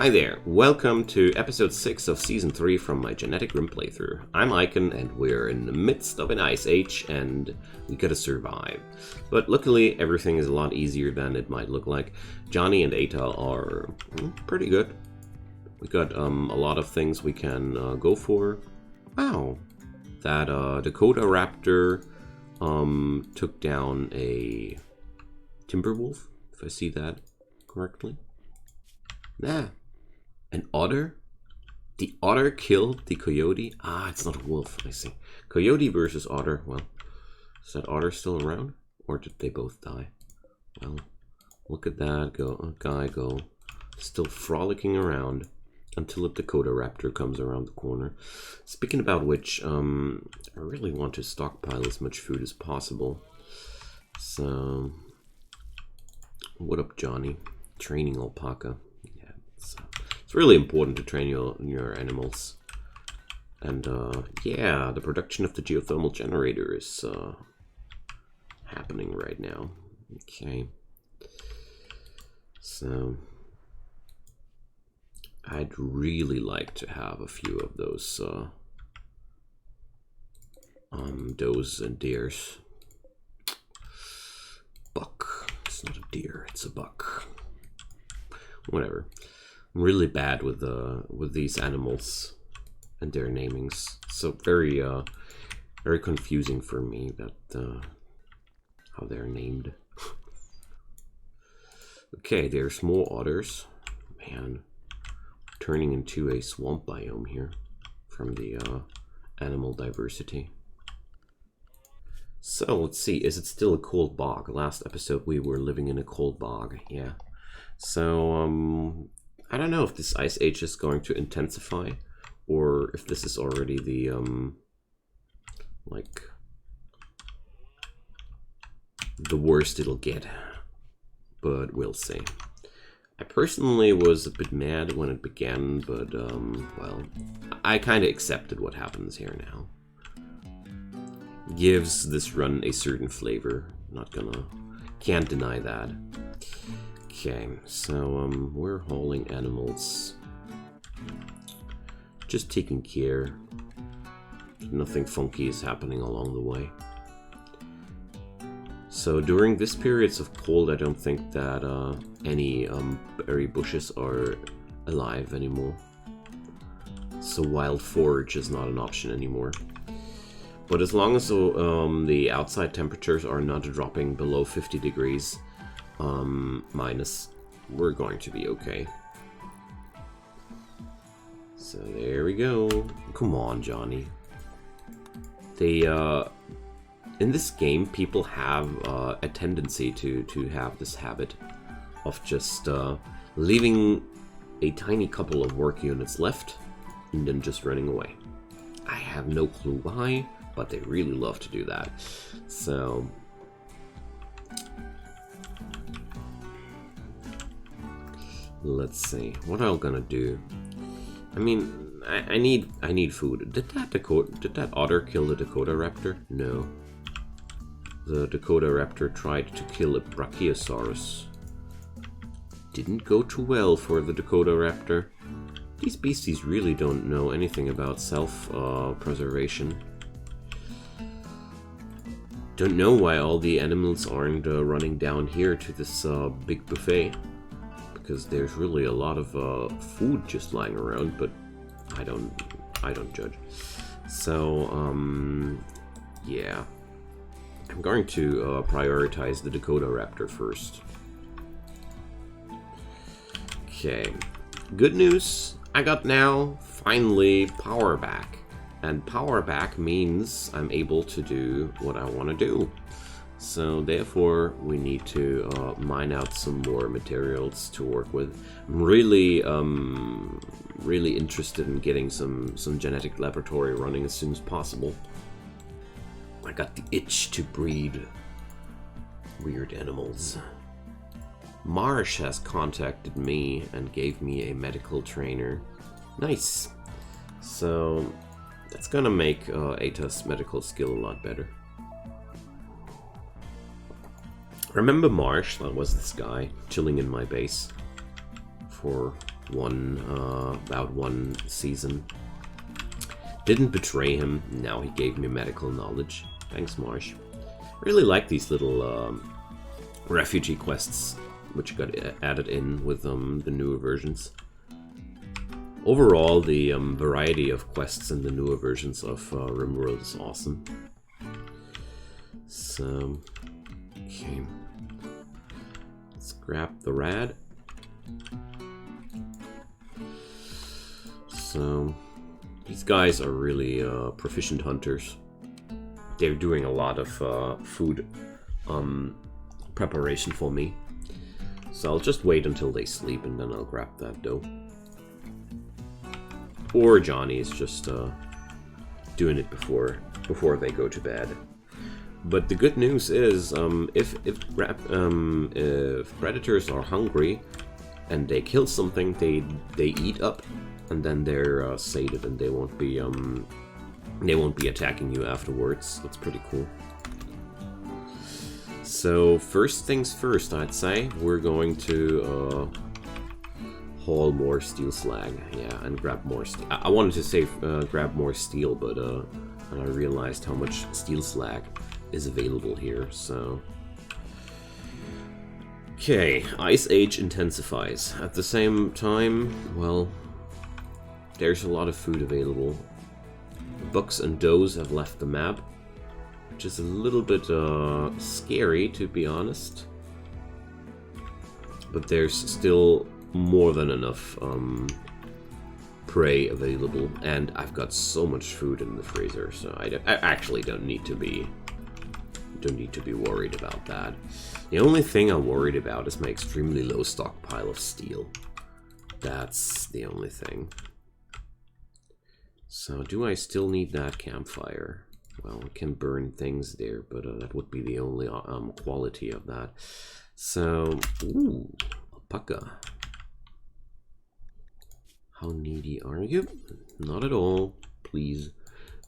Hi there, welcome to episode 6 of season 3 from my GeneticRim playthrough. I'm Icon and we're in the midst of an ice age and we gotta survive. But luckily everything is a lot easier than it might look like. Johnny and Eta are pretty good. We got a lot of things we can go for. Wow, that Dakota Raptor took down a Timberwolf, if I see that correctly. Nah, an otter? The otter killed the coyote? Ah, it's not a wolf, I see. Coyote versus otter. Well, is that otter still around? Or did they both die? Well, look at that guy go. Still frolicking around until a Dakota Raptor comes around the corner. Speaking about which, I really want to stockpile as much food as possible. So, what up, Johnny? Training alpaca. Yeah, it's really important to train your animals. And yeah, the production of the geothermal generator is happening right now. Okay. So I'd really like to have a few of those does and deers. Buck. It's not a deer, it's a buck. Whatever. I'm really bad with these animals and their namings. So very very confusing for me that how they're named. Okay, there's more otters. Man, turning into a swamp biome here from the animal diversity. So let's see, is it still a cold bog? Last episode we were living in a cold bog, yeah. So I don't know if this ice age is going to intensify or if this is already the like the worst it'll get, but we'll see. I personally was a bit mad when it began, but well, I kind of accepted what happens here now. Gives this run a certain flavor. Can't deny that. Okay, so we're hauling animals. Just taking care. Nothing funky is happening along the way. So during this periods of cold, I don't think that any berry bushes are alive anymore. So wild forage is not an option anymore. But as long as the outside temperatures are not dropping below 50 degrees minus, we're going to be okay. So there we go. Come on, Johnny. They in this game, people have a tendency to have this habit of just leaving a tiny couple of work units left and then just running away. I have no clue why, but they really love to do that. So let's see what I'm gonna do. I mean, I need food. Did that otter kill the Dakota Raptor? No. The Dakota Raptor tried to kill a Brachiosaurus. Didn't go too well for the Dakota Raptor. These beasties really don't know anything about self-preservation. Don't know why all the animals aren't running down here to this big buffet. Because there's really a lot of food just lying around, but I don't judge. So, yeah. I'm going to prioritize the Dakota Raptor first. Okay. Good news. I got now, finally, power back. And power back means I'm able to do what I want to do. So therefore, we need to mine out some more materials to work with. I'm really interested in getting some genetic laboratory running as soon as possible. I got the itch to breed weird animals. Marsh has contacted me and gave me a medical trainer. Nice. So that's gonna make Ata's medical skill a lot better. Remember Marsh? That was this guy chilling in my base for one season. Didn't betray him. Now he gave me medical knowledge. Thanks, Marsh. Really like these little refugee quests, which got added in with the newer versions. Overall, the variety of quests in the newer versions of Rimworld is awesome. So, okay. Let's grab the rad. So, these guys are really proficient hunters. They're doing a lot of food preparation for me. So I'll just wait until they sleep and then I'll grab that dough. Or Johnny is just doing it before they go to bed. But the good news is, if predators are hungry and they kill something, they eat up, and then they're sated and they won't be attacking you afterwards. That's pretty cool. So first things first, I'd say we're going to haul more steel slag, yeah, and grab more steel. I wanted to say grab more steel, but I realized how much steel slag is available here. So okay, Ice Age intensifies. At the same time, well, there's a lot of food available. Bucks and does have left the map, which is a little bit scary, to be honest. But there's still more than enough prey available, and I've got so much food in the freezer, so I actually don't need to be worried about that. The only thing I'm worried about is my extremely low stockpile of steel. That's the only thing. So, do I still need that campfire? Well, I can burn things there, but that would be the only quality of that. So, ooh, alpaca. How needy are you? Not at all. Please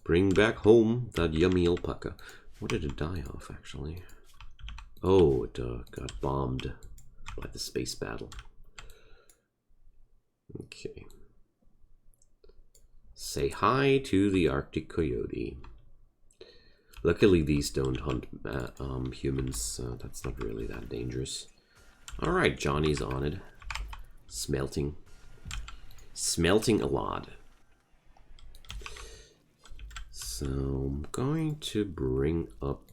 bring back home that yummy alpaca. What did it die of, actually? Oh, it got bombed by the space battle. Okay. Say hi to the Arctic coyote. Luckily, these don't hunt humans, so that's not really that dangerous. Alright, Johnny's on it. Smelting. Smelting a lot. So, I'm going to bring up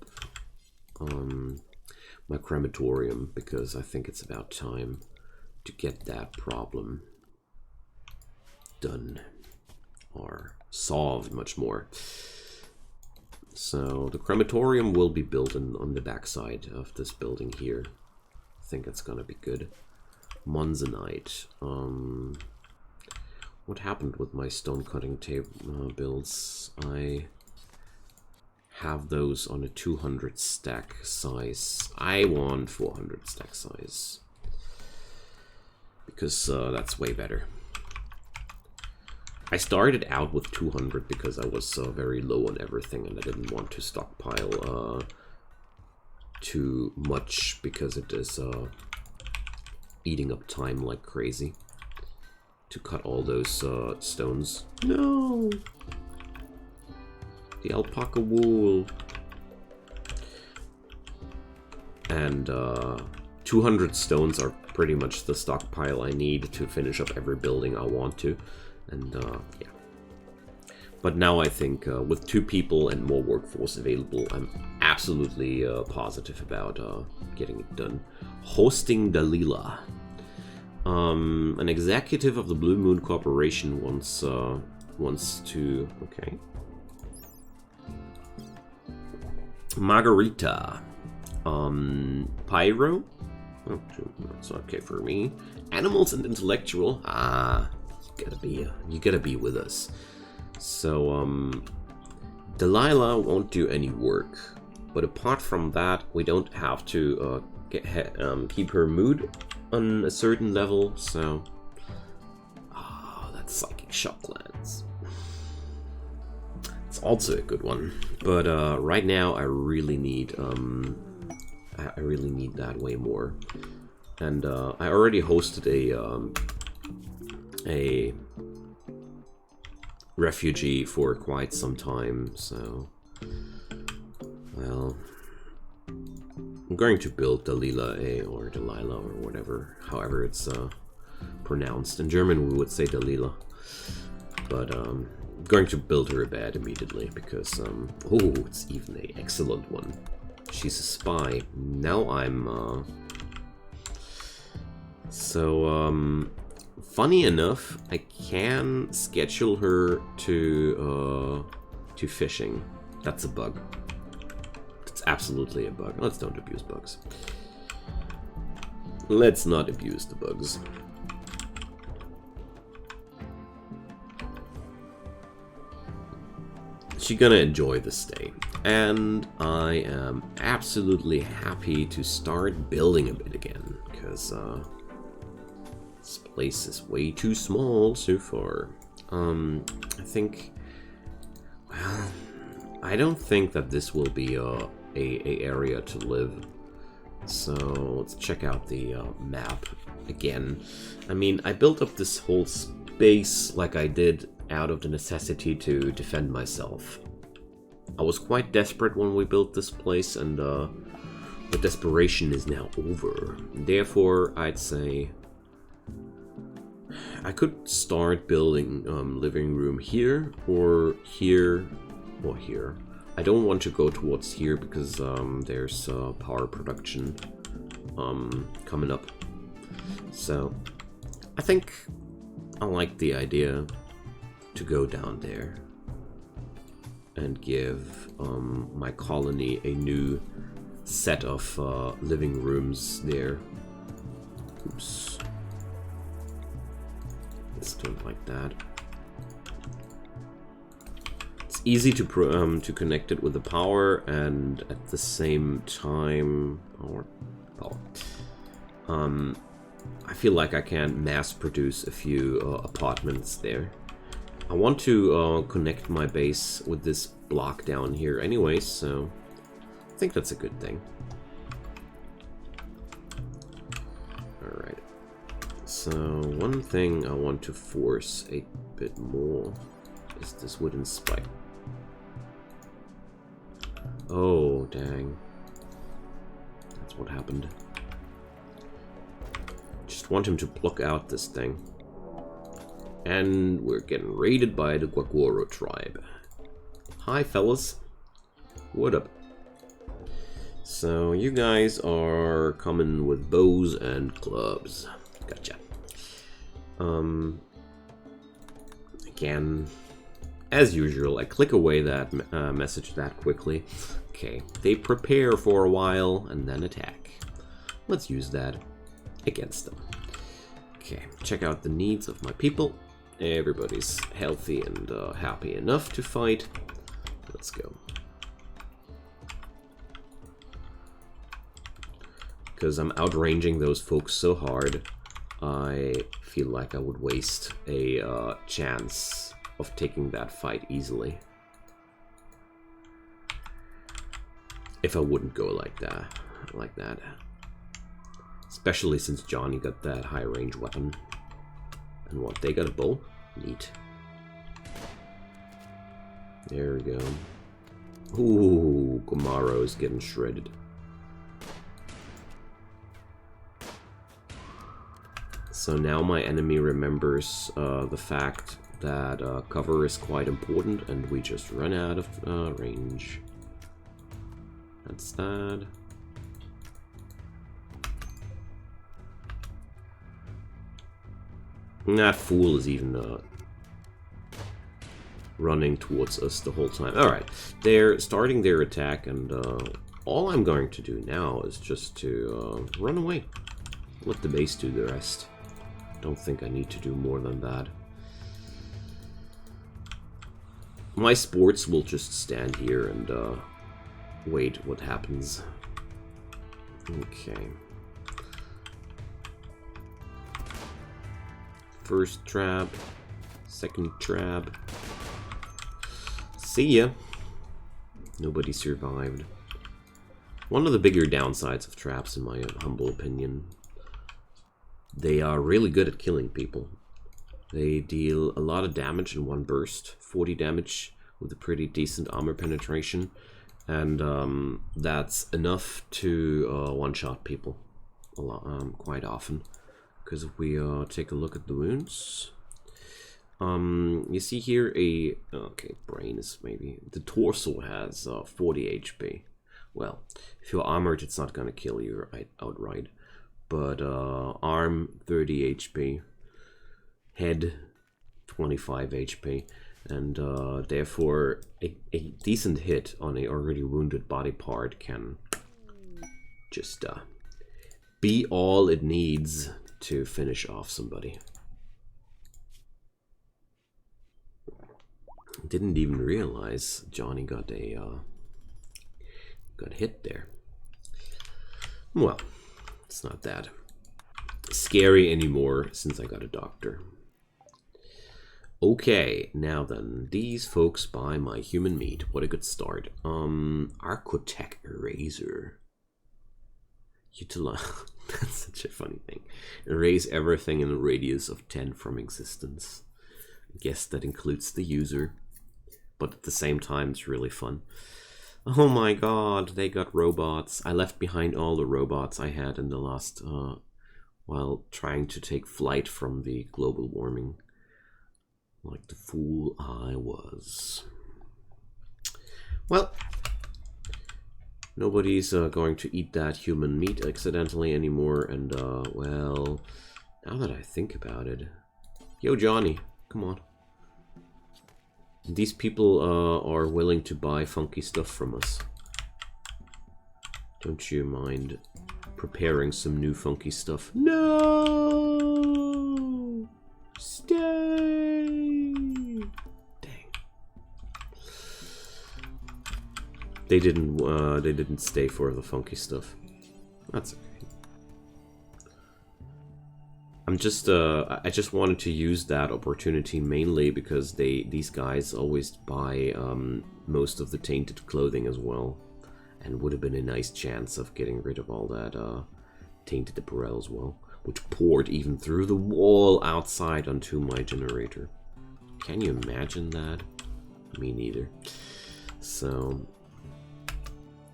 my crematorium, because I think it's about time to get that problem done. Or solved much more. So the crematorium will be built on the backside of this building here. I think it's gonna be good. Monzonite. What happened with my stone cutting builds? I have those on a 200 stack size. I want 400 stack size, because that's way better. I started out with 200 because I was very low on everything, and I didn't want to stockpile too much, because it is eating up time like crazy to cut all those stones. No! The alpaca wool. And 200 stones are pretty much the stockpile I need to finish up every building I want to. And yeah. But now I think with 2 people and more workforce available, I'm absolutely positive about getting it done. Hosting Dalila. An executive of the Blue Moon Corporation wants to... Okay. Margarita. Pyro. Oh, that's okay for me. Animals and intellectual. Ah, you gotta be with us. So Delilah won't do any work, but apart from that, we don't have to keep her mood on a certain level. So that's Psychic Shock Lance. It's also a good one, but right now I really need that way more. And I already hosted a refugee for quite some time, so... Well... I'm going to build Delilah, or Delilah, or whatever, however it's pronounced. In German we would say Delilah. But I'm going to build her a bed immediately, because, oh, it's even an excellent one. She's a spy. Now I'm, funny enough, I can schedule her to fishing. That's a bug. It's absolutely a bug. Let's don't abuse bugs. Let's not abuse the bugs. She's gonna enjoy the stay. And I am absolutely happy to start building a bit again, because this place is way too small so far. I think, well, I don't think that this will be a area to live. So let's check out the map again. I mean, I built up this whole space like I did out of the necessity to defend myself. I was quite desperate when we built this place, and the desperation is now over. Therefore, I'd say I could start building living room here, or here, or here. I don't want to go towards here because there's power production coming up. So I think I like the idea to go down there and give my colony a new set of living rooms there. Oops. Let's do it like that. It's easy to connect it with the power, and at the same time, power. I feel like I can mass produce a few apartments there. I want to connect my base with this block down here anyway, so I think that's a good thing. Alright. So one thing I want to force a bit more is this wooden spike. Oh, dang. That's what happened. Just want him to pluck out this thing. And we're getting raided by the Guaguaro tribe. Hi, fellas. What up? So, you guys are coming with bows and clubs. Gotcha. Again, as usual, I click away that message that quickly. Okay, they prepare for a while and then attack. Let's use that against them. Okay, check out the needs of my people. Everybody's healthy and happy enough to fight. Let's go. Because I'm outranging those folks so hard, I feel like I would waste a chance of taking that fight easily. If I wouldn't go like that. Especially since Johnny got that high range weapon. And what, they got a bow? Neat. There we go. Ooh, Gomaro's getting shredded. So now my enemy remembers the fact that cover is quite important, and we just run out of range. That's that. That fool is even running towards us the whole time. Alright, they're starting their attack, and all I'm going to do now is just to run away. Let the base do the rest. Don't think I need to do more than that. My sports will just stand here and wait what happens. Okay. First trap, second trap. See ya. Nobody survived. One of the bigger downsides of traps, in my humble opinion. They are really good at killing people. They deal a lot of damage in one burst, 40 damage with a pretty decent armor penetration, and that's enough to one-shot people a lot, quite often. Because if we take a look at the wounds, you see here okay, brain is maybe, the torso has 40 HP. Well, if you're armored, it's not gonna kill you outright, but arm 30 HP, head 25 HP, and therefore a decent hit on a already wounded body part can just be all it needs to finish off somebody. Didn't even realize Johnny got hit there. Well, it's not that scary anymore since I got a doctor. Okay, now then, these folks buy my human meat. What a good start. Archotech Eraser. Utilize. That's such a funny thing. Erase everything in a radius of 10 from existence. I guess that includes the user, but at the same time, it's really fun. Oh my god, they got robots. I left behind all the robots I had in the last, while trying to take flight from the global warming. Like the fool I was. Well, nobody's going to eat that human meat accidentally anymore, and well, now that I think about it, yo Johnny, come on. These people are willing to buy funky stuff from us. Don't you mind preparing some new funky stuff? No! Stay! Dang. They didn't stay for the funky stuff. That's okay. I just wanted to use that opportunity mainly because these guys always buy most of the tainted clothing as well, and would have been a nice chance of getting rid of all that tainted apparel as well, which poured even through the wall outside onto my generator. Can you imagine that? Me neither. So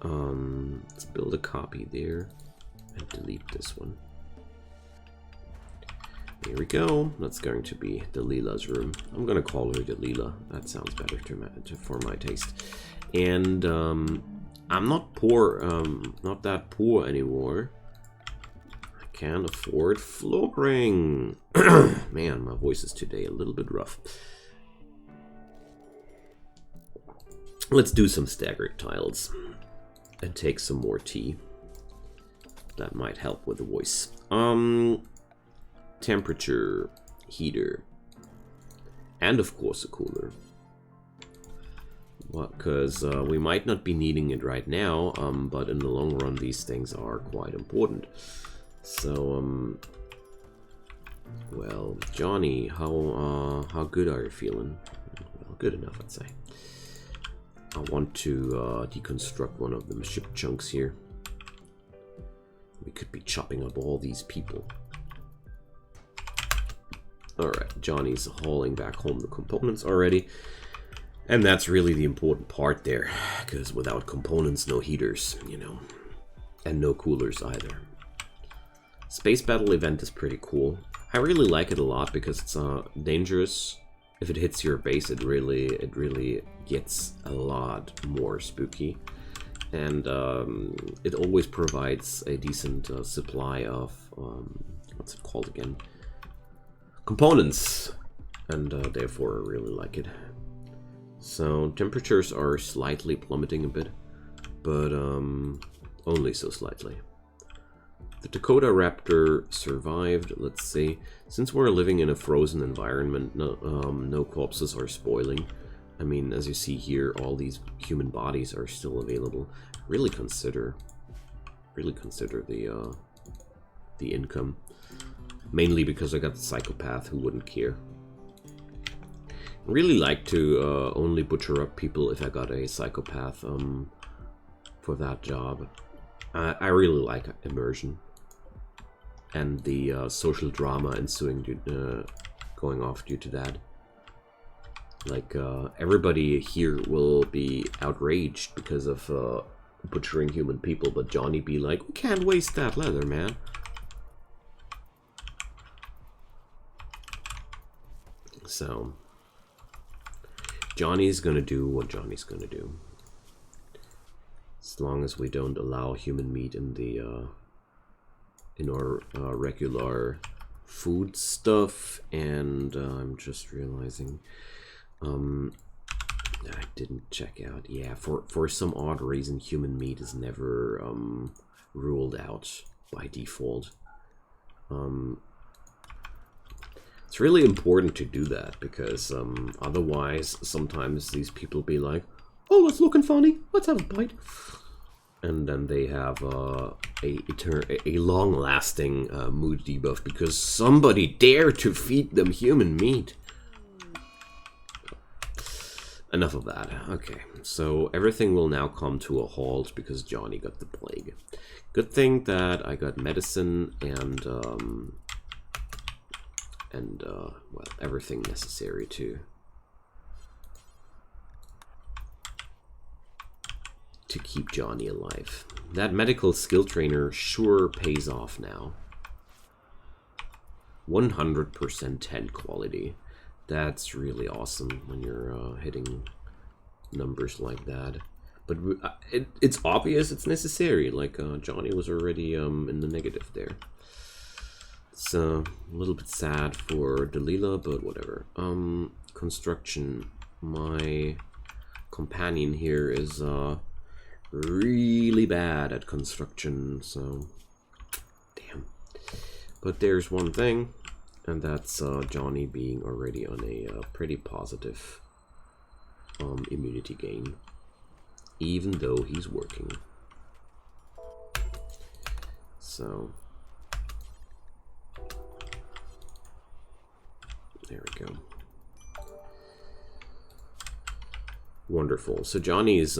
let's build a copy there and delete this one. Here we go. That's going to be Delila's room. I'm gonna call her Delila. That sounds better for my taste. And I'm not poor. Not that poor anymore. I can afford flooring. Man, my voice is today a little bit rough. Let's do some staggered tiles and take some more tea. That might help with the voice. Temperature, heater, and of course a cooler. Well, because we might not be needing it right now, but in the long run these things are quite important. So, well, Johnny, how good are you feeling? Well, good enough, I'd say. I want to deconstruct one of the ship chunks here. We could be chopping up all these people. Alright, Johnny's hauling back home the components already. And that's really the important part there, because without components, no heaters, you know. And no coolers either. Space Battle event is pretty cool. I really like it a lot because it's dangerous. If it hits your base, it really gets a lot more spooky. And it always provides a decent supply of, what's it called again? Components, and therefore I really like it. So temperatures are slightly plummeting a bit, but only so slightly. The Dakota Raptor survived. Let's see. Since we're living in a frozen environment, no corpses are spoiling. I mean, as you see here, all these human bodies are still available. Really consider the income. Mainly because I got the psychopath who wouldn't care. I really like to only butcher up people if I got a psychopath for that job. I really like immersion and the social drama ensuing going off due to that. Like, everybody here will be outraged because of butchering human people, but Johnny be like, we can't waste that leather, man. So, Johnny's gonna do what Johnny's gonna do. As long as we don't allow human meat in the in our regular food stuff. And I'm just realizing I didn't check out. Yeah, for some odd reason, human meat is never ruled out by default. It's really important to do that, because otherwise sometimes these people be like, oh, it's looking funny, let's have a bite. And then they have a long-lasting mood debuff because somebody dared to feed them human meat. Enough of that. Okay, so everything will now come to a halt because Johnny got the plague. Good thing that I got medicine and well, everything necessary to keep Johnny alive. That medical skill trainer sure pays off now. 100% 10 quality. That's really awesome when you're hitting numbers like that. But it's obvious it's necessary. Like, Johnny was already in the negative there. It's a little bit sad for Delilah, but whatever. Construction. My companion here is really bad at construction, so damn. But there's one thing, and that's Johnny being already on a pretty positive immunity gain, even though he's working. So there we go. Wonderful. So Johnny is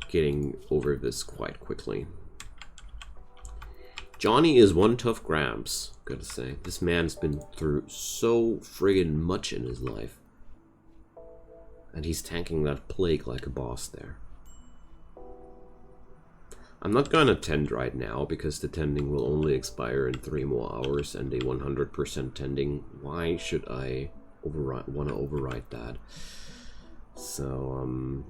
getting over this quite quickly. Johnny is one tough Gramps, gotta say. This man's been through so friggin' much in his life. And he's tanking that plague like a boss there. I'm not gonna tend right now, because the tending will only expire in 3 more hours, and a 100% tending, why should I want to override that? So, I'm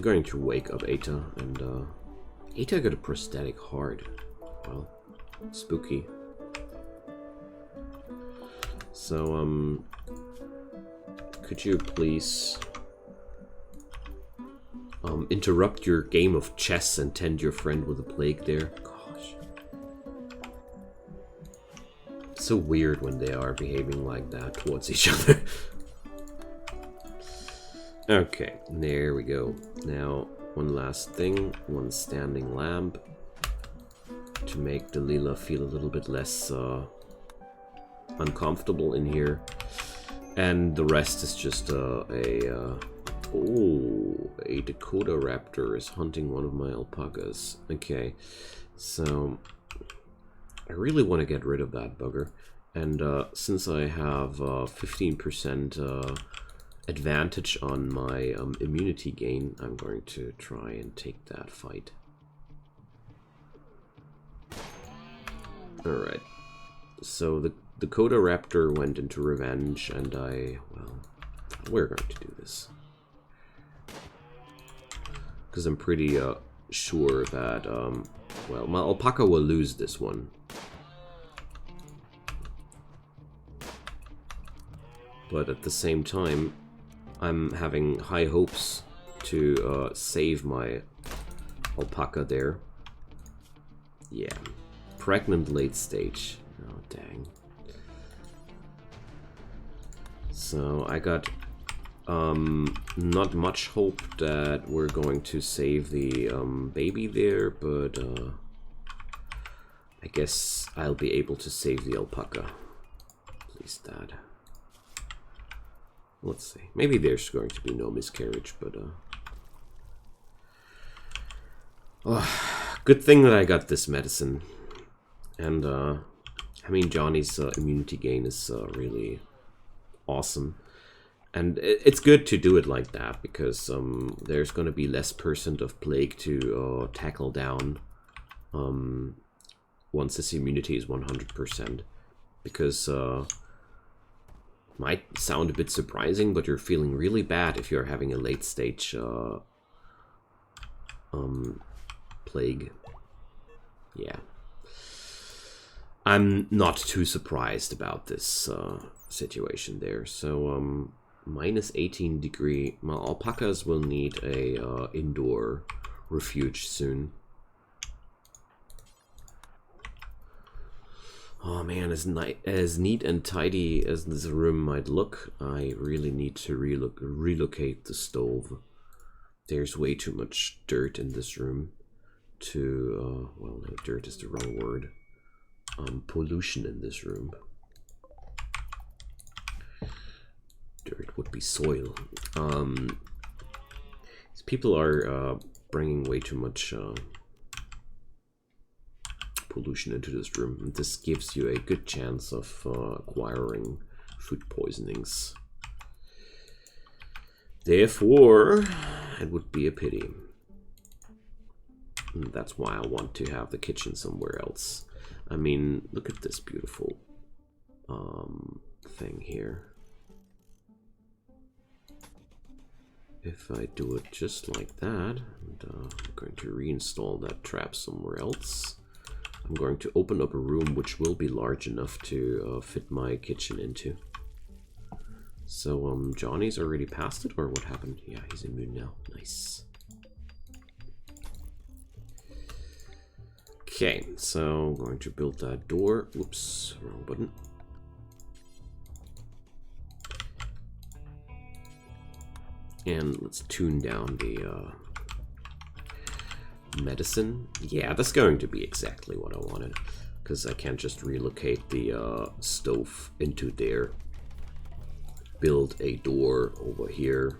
going to wake up Eta, and Eta got a prosthetic heart. Well, spooky. So, could you please interrupt your game of chess and tend your friend with a plague there? Gosh. It's so weird when they are behaving like that towards each other. Okay, there we go. Now, one last thing. One standing lamp to make Delilah feel a little bit less uncomfortable in here. And the rest is just oh, a Dakota raptor is hunting one of my alpacas. Okay, so I really want to get rid of that bugger. And since I have 15% advantage on my immunity gain, I'm going to try and take that fight. Alright, so the Dakota raptor went into revenge, and well, we're going to do this. Because I'm pretty sure that, well, my alpaca will lose this one. But at the same time, I'm having high hopes to save my alpaca there. Yeah. Pregnant late stage. Oh, dang. So I got not much hope that we're going to save the baby there, but I guess I'll be able to save the alpaca. At least that. Let's see. Maybe there's going to be no miscarriage, but oh, good thing that I got this medicine. And I mean, Johnny's immunity gain is really awesome. And it's good to do it like that, because there's going to be less % of plague to tackle down once his immunity is 100%. Because might sound a bit surprising, but you're feeling really bad if you're having a late stage plague. Yeah. I'm not too surprised about this situation there. So minus 18 degree. My alpacas will need a indoor refuge soon. Oh man, as neat and tidy as this room might look, I really need to relocate the stove. There's way too much dirt in this room to, well, no, dirt is the wrong word. Pollution in this room. Dirt would be soil. People are bringing way too much pollution into this room, and this gives you a good chance of acquiring food poisonings. Therefore, it would be a pity. And that's why I want to have the kitchen somewhere else. I mean, look at this beautiful thing here. If I do it just like that, and I'm going to reinstall that trap somewhere else. I'm going to open up a room which will be large enough to fit my kitchen into. So Johnny's already passed it, or what happened? Yeah, he's immune now. Nice. Okay, so I'm going to build that door. Oops, wrong button. And let's tune down the medicine. Yeah, that's going to be exactly what I wanted, because I can't just relocate the stove into there. Build a door over here.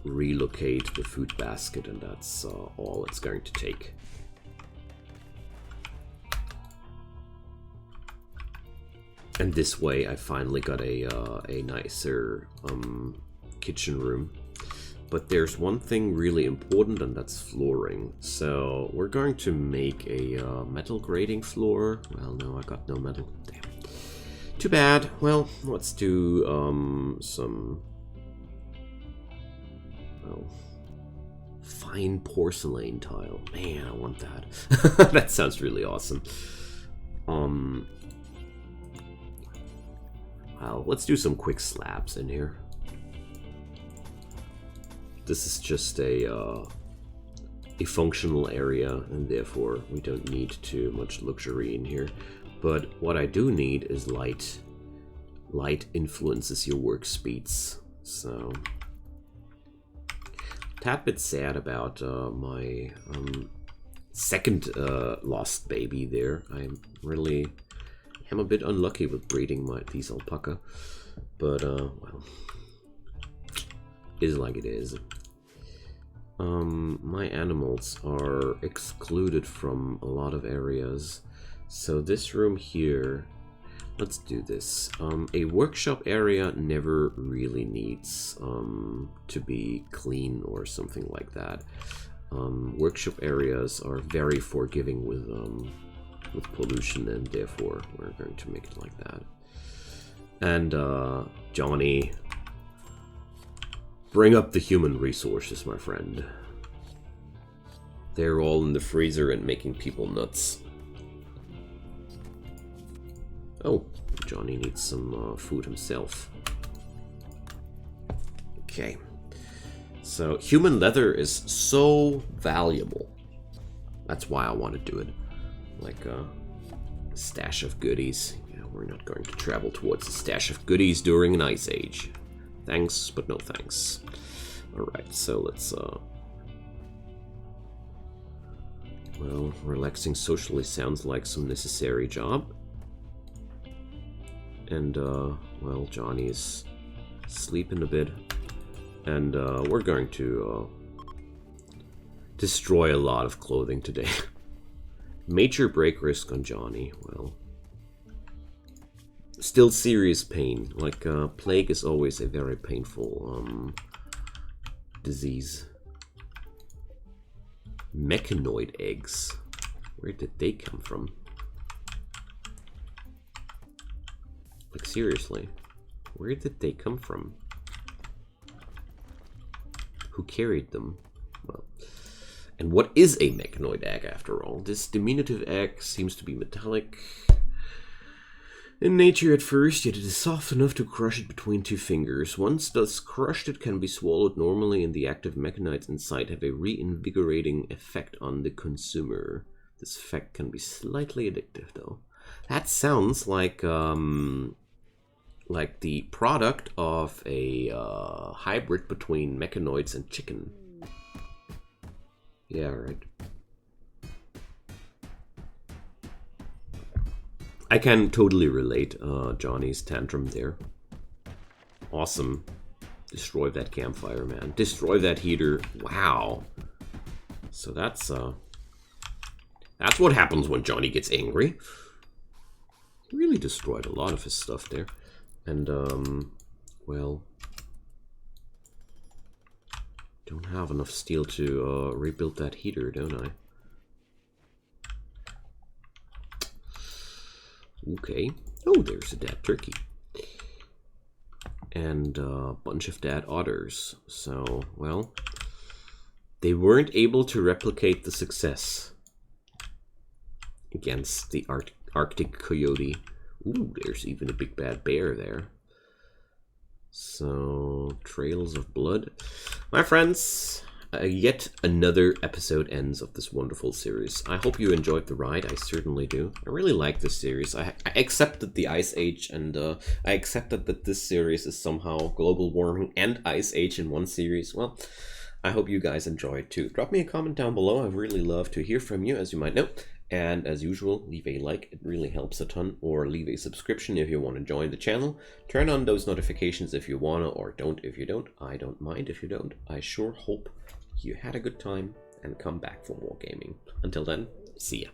Relocate the food basket, and that's all it's going to take. And this way I finally got a nicer kitchen room. But there's one thing really important, and that's flooring. So we're going to make a metal grating floor. Well, no, I got no metal. Damn. Too bad. Well, let's do some fine porcelain tile. Man, I want that. That sounds really awesome. Well, let's do some quick slabs in here. This is just a functional area, and therefore we don't need too much luxury in here. But what I do need is light. Light influences your work speeds. So, tad bit sad about my second lost baby there. I'm a bit unlucky with breeding these alpaca, but well, is like it is. My animals are excluded from a lot of areas, so this room here, let's do this. A workshop area never really needs to be clean or something like that. Workshop areas are very forgiving with pollution, and therefore we're going to make it like that. And Johnny, bring up the human resources, my friend. They're all in the freezer and making people nuts. Oh, Johnny needs some food himself. Okay. So, human leather is so valuable. That's why I want to do it. Like a stash of goodies. Yeah, we're not going to travel towards a stash of goodies during an ice age. Thanks, but no thanks. Alright, so let's well, relaxing socially sounds like some necessary job. And well, Johnny's sleeping a bit. And we're going to destroy a lot of clothing today. Major break risk on Johnny. Well, still serious pain. Like plague is always a very painful disease. Mechanoid eggs. Where did they come from? Like seriously, where did they come from? Who carried them? Well, and what is a mechanoid egg after all? This diminutive egg seems to be metallic in nature at first, yet it is soft enough to crush it between two fingers. Once thus crushed, it can be swallowed normally, and the active mechanoids inside have a reinvigorating effect on the consumer. This effect can be slightly addictive, though. That sounds like the product of a hybrid between mechanoids and chicken. Yeah, right. I can totally relate Johnny's tantrum there. Awesome. Destroy that campfire, man. Destroy that heater. Wow. So that's what happens when Johnny gets angry. He really destroyed a lot of his stuff there. And, well, don't have enough steel to rebuild that heater, don't I? Okay. Oh, there's a dead turkey. And a bunch of dead otters. So, well, they weren't able to replicate the success against the Arctic coyote. Ooh, there's even a big bad bear there. So, trails of blood. My friends, yet another episode ends of this wonderful series. I hope you enjoyed the ride. I certainly do. I really like this series. I accepted the Ice Age, and I accepted that this series is somehow global warming and Ice Age in one series. Well, I hope you guys enjoyed too. Drop me a comment down below. I really love to hear from you, as you might know. And as usual, leave a like, it really helps a ton, or leave a subscription if you want to join the channel. Turn on those notifications if you want to, or don't if you don't. I don't mind if you don't. I sure hope you had a good time and come back for more gaming. Until then, see ya.